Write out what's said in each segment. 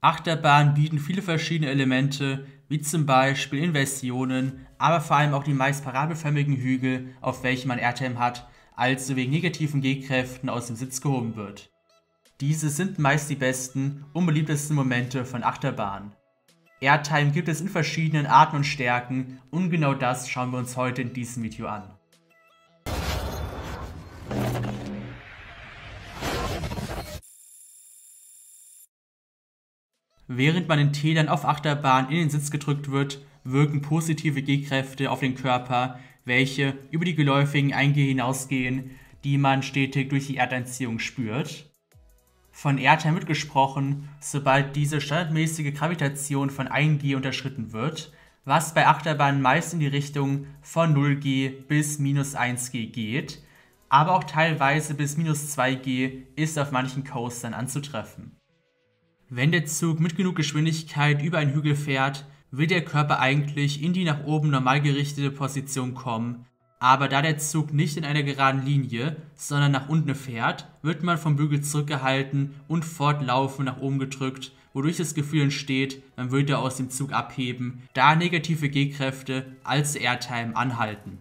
Achterbahnen bieten viele verschiedene Elemente, wie zum Beispiel Inversionen, aber vor allem auch die meist parabelförmigen Hügel, auf welchen man Airtime hat, also wegen negativen G-Kräften aus dem Sitz gehoben wird. Diese sind meist die besten und beliebtesten Momente von Achterbahnen. Airtime gibt es in verschiedenen Arten und Stärken und genau das schauen wir uns heute in diesem Video an. Während man in Tälern auf Achterbahn in den Sitz gedrückt wird, wirken positive G-Kräfte auf den Körper, welche über die geläufigen 1G hinausgehen, die man stetig durch die Erdanziehung spürt. Von Airtime wird gesprochen, sobald diese standardmäßige Gravitation von 1G unterschritten wird, was bei Achterbahnen meist in die Richtung von 0G bis minus 1G geht, aber auch teilweise bis minus 2G ist auf manchen Coastern anzutreffen. Wenn der Zug mit genug Geschwindigkeit über einen Hügel fährt, will der Körper eigentlich in die nach oben normal gerichtete Position kommen, aber da der Zug nicht in einer geraden Linie, sondern nach unten fährt, wird man vom Bügel zurückgehalten und fortlaufend nach oben gedrückt, wodurch das Gefühl entsteht, man würde aus dem Zug abheben, da negative G-Kräfte als Airtime anhalten.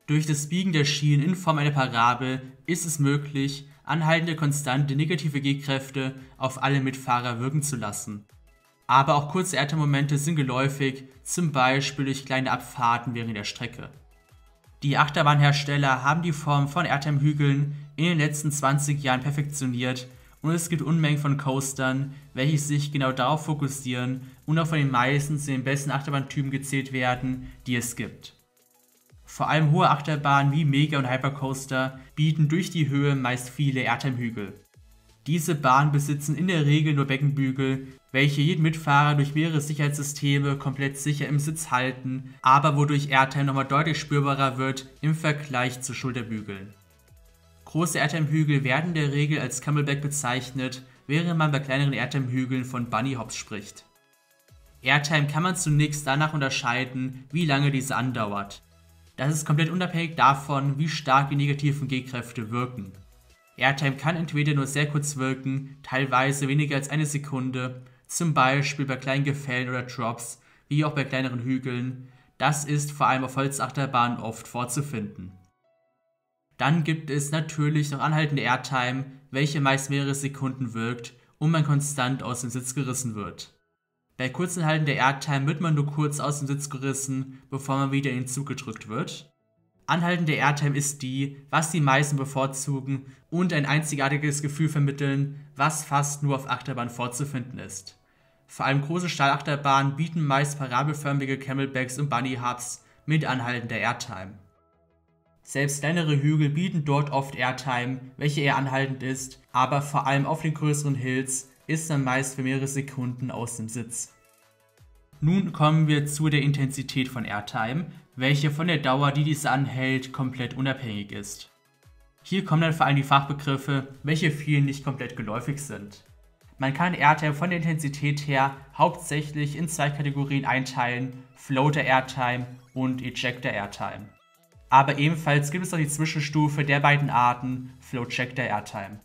Durch das Biegen der Schienen in Form einer Parabel ist es möglich, anhaltende konstante negative G-Kräfte auf alle Mitfahrer wirken zu lassen. Aber auch kurze Airtime-Momente sind geläufig, zum Beispiel durch kleine Abfahrten während der Strecke. Die Achterbahnhersteller haben die Form von Airtime-Hügeln in den letzten 20 Jahren perfektioniert und es gibt Unmengen von Coastern, welche sich genau darauf fokussieren und auch von den meisten zu den besten Achterbahntypen gezählt werden, die es gibt. Vor allem hohe Achterbahnen wie Mega- und Hypercoaster bieten durch die Höhe meist viele Airtime-Hügel. Diese Bahnen besitzen in der Regel nur Beckenbügel, welche jeden Mitfahrer durch mehrere Sicherheitssysteme komplett sicher im Sitz halten, aber wodurch Airtime nochmal deutlich spürbarer wird im Vergleich zu Schulterbügeln. Große Airtime-Hügel werden in der Regel als Camelback bezeichnet, während man bei kleineren Airtime-Hügeln von Bunny Hops spricht. Airtime kann man zunächst danach unterscheiden, wie lange diese andauert. Das ist komplett unabhängig davon, wie stark die negativen G-Kräfte wirken. Airtime kann entweder nur sehr kurz wirken, teilweise weniger als eine Sekunde, zum Beispiel bei kleinen Gefällen oder Drops, wie auch bei kleineren Hügeln. Das ist vor allem auf Holzachterbahnen oft vorzufinden. Dann gibt es natürlich noch anhaltende Airtime, welche meist mehrere Sekunden wirkt und man konstant aus dem Sitz gerissen wird. Bei kurz anhaltender Airtime wird man nur kurz aus dem Sitz gerissen, bevor man wieder in den Zug gedrückt wird. Anhaltende Airtime ist die, was die meisten bevorzugen und ein einzigartiges Gefühl vermitteln, was fast nur auf Achterbahn vorzufinden ist. Vor allem große Stahlachterbahnen bieten meist parabelförmige Camelbacks und Bunny Hubs mit anhaltender Airtime. Selbst kleinere Hügel bieten dort oft Airtime, welche eher anhaltend ist, aber vor allem auf den größeren Hills ist man meist für mehrere Sekunden aus dem Sitz. Nun kommen wir zu der Intensität von Airtime, welche von der Dauer, die diese anhält, komplett unabhängig ist. Hier kommen dann vor allem die Fachbegriffe, welche vielen nicht komplett geläufig sind. Man kann Airtime von der Intensität her hauptsächlich in zwei Kategorien einteilen: Floater Airtime und Ejector Airtime. Aber ebenfalls gibt es noch die Zwischenstufe der beiden Arten, Floatjector Airtime.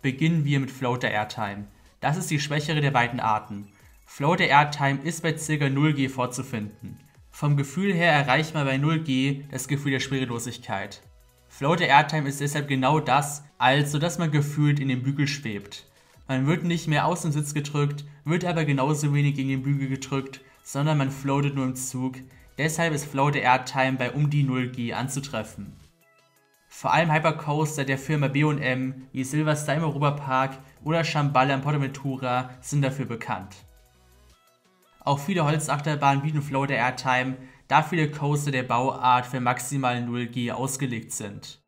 Beginnen wir mit Floater Airtime. Das ist die schwächere der beiden Arten. Floater Airtime ist bei ca. 0G vorzufinden. Vom Gefühl her erreicht man bei 0G das Gefühl der Schwerelosigkeit. Floater Airtime ist deshalb genau das, also dass man gefühlt in den Bügel schwebt. Man wird nicht mehr aus dem Sitz gedrückt, wird aber genauso wenig gegen den Bügel gedrückt, sondern man floatet nur im Zug. Deshalb ist Floater Airtime bei um die 0G anzutreffen. Vor allem Hypercoaster der Firma B&M wie Silverstar im Europapark oder Shambhala in Portaventura sind dafür bekannt. Auch viele Holzachterbahnen bieten Floater Airtime, da viele Coaster der Bauart für maximal 0G ausgelegt sind.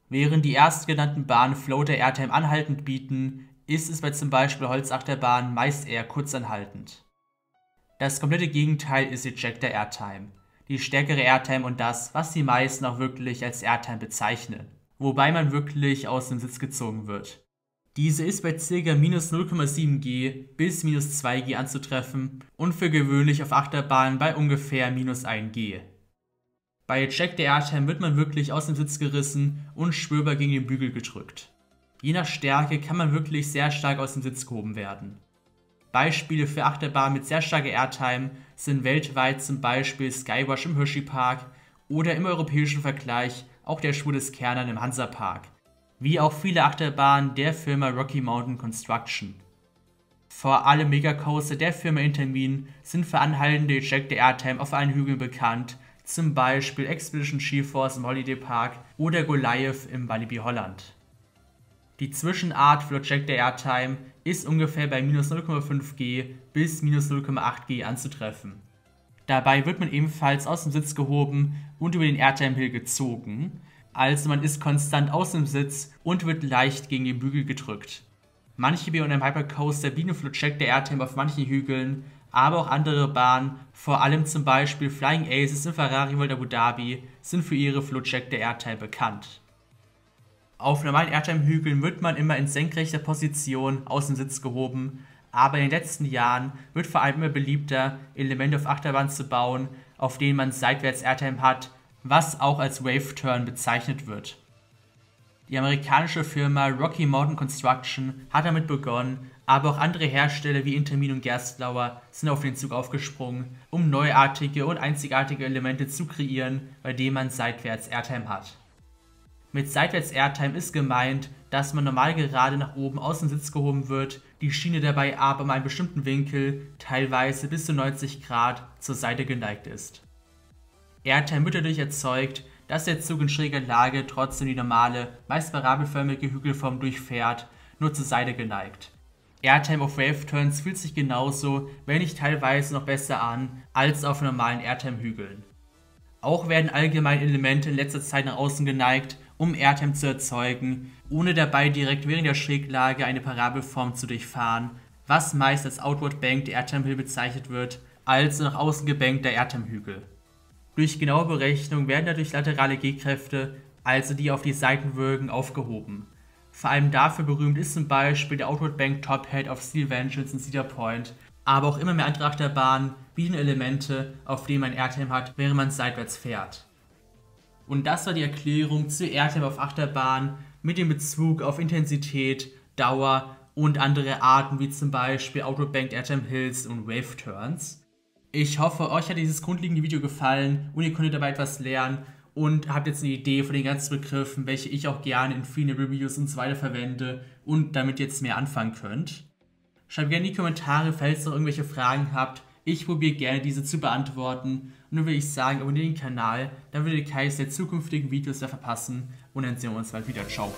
Während die erstgenannten Bahnen Floater Airtime anhaltend bieten, ist es bei zum Beispiel Holzachterbahnen meist eher kurzanhaltend. Das komplette Gegenteil ist Ejector Airtime, die stärkere Airtime und das, was die meisten auch wirklich als Airtime bezeichnen, wobei man wirklich aus dem Sitz gezogen wird. Diese ist bei ca. minus 0,7 G bis minus 2 G anzutreffen und für gewöhnlich auf Achterbahnen bei ungefähr minus 1 G. Bei Ejector Airtime wird man wirklich aus dem Sitz gerissen und spürbar gegen den Bügel gedrückt. Je nach Stärke kann man wirklich sehr stark aus dem Sitz gehoben werden. Beispiele für Achterbahnen mit sehr starker Airtime sind weltweit zum Beispiel Skywash im Hershey Park oder im europäischen Vergleich auch der Schwur des Kernern im Hansapark, wie auch viele Achterbahnen der Firma Rocky Mountain Construction. Vor allem Megacoaster der Firma Intamin sind für anhaltende Ejector Airtime auf allen Hügeln bekannt, zum Beispiel Expedition GeForce im Holiday Park oder Goliath im Walibi Holland. Die Zwischenart für Ejector Airtime ist ungefähr bei minus 0,5 G bis minus 0,8 G anzutreffen. Dabei wird man ebenfalls aus dem Sitz gehoben und über den Airtime Hill gezogen, also man ist konstant aus dem Sitz und wird leicht gegen den Bügel gedrückt. Manche B&M Hypercoaster bieten für Ejector Airtime auf manchen Hügeln, aber auch andere Bahnen, vor allem zum Beispiel Flying Aces im Ferrari World Abu Dhabi, sind für ihre Flow Ejector Airtime bekannt. Auf normalen Airtime-Hügeln wird man immer in senkrechter Position aus dem Sitz gehoben, aber in den letzten Jahren wird vor allem immer beliebter, Elemente auf Achterbahnen zu bauen, auf denen man seitwärts Airtime hat, was auch als Wave Turn bezeichnet wird. Die amerikanische Firma Rocky Mountain Construction hat damit begonnen, aber auch andere Hersteller wie Intamin und Gerstlauer sind auf den Zug aufgesprungen, um neuartige und einzigartige Elemente zu kreieren, bei denen man seitwärts Airtime hat. Mit seitwärts Airtime ist gemeint, dass man normal gerade nach oben aus dem Sitz gehoben wird, die Schiene dabei aber um einen bestimmten Winkel, teilweise bis zu 90 Grad, zur Seite geneigt ist. Airtime wird dadurch erzeugt, dass der Zug in schräger Lage trotzdem die normale, meist parabelförmige Hügelform durchfährt, nur zur Seite geneigt. Airtime auf Wave Turns fühlt sich genauso, wenn nicht teilweise noch besser an, als auf normalen Airtime-Hügeln. Auch werden allgemein Elemente in letzter Zeit nach außen geneigt, um Airtime zu erzeugen, ohne dabei direkt während der Schräglage eine Parabelform zu durchfahren, was meist als Outward Banked Airtime Hill bezeichnet wird, also nach außen gebankter Airtime-Hügel. Durch genaue Berechnung werden dadurch laterale G-Kräfte, also die auf die Seiten wirken, aufgehoben. Vor allem dafür berühmt ist zum Beispiel der Outward Bank Top Hat auf Steel Vengeance in Cedar Point, aber auch immer mehr andere Achterbahnen bieten Elemente, auf denen man Airtime hat, während man seitwärts fährt. Und das war die Erklärung zu Airtime auf Achterbahn mit dem Bezug auf Intensität, Dauer und andere Arten wie zum Beispiel Outward Banked Airtime Hills und Wave Turns. Ich hoffe, euch hat dieses grundlegende Video gefallen und ihr konntet dabei etwas lernen und habt jetzt eine Idee von den ganzen Begriffen, welche ich auch gerne in vielen Reviews und so weiter verwende und damit jetzt mehr anfangen könnt. Schreibt gerne in die Kommentare, falls ihr noch irgendwelche Fragen habt. Ich probiere gerne diese zu beantworten. Und nun würde ich sagen, abonniert den Kanal, dann würdet ihr keines der zukünftigen Videos mehr verpassen und dann sehen wir uns bald wieder. Ciao.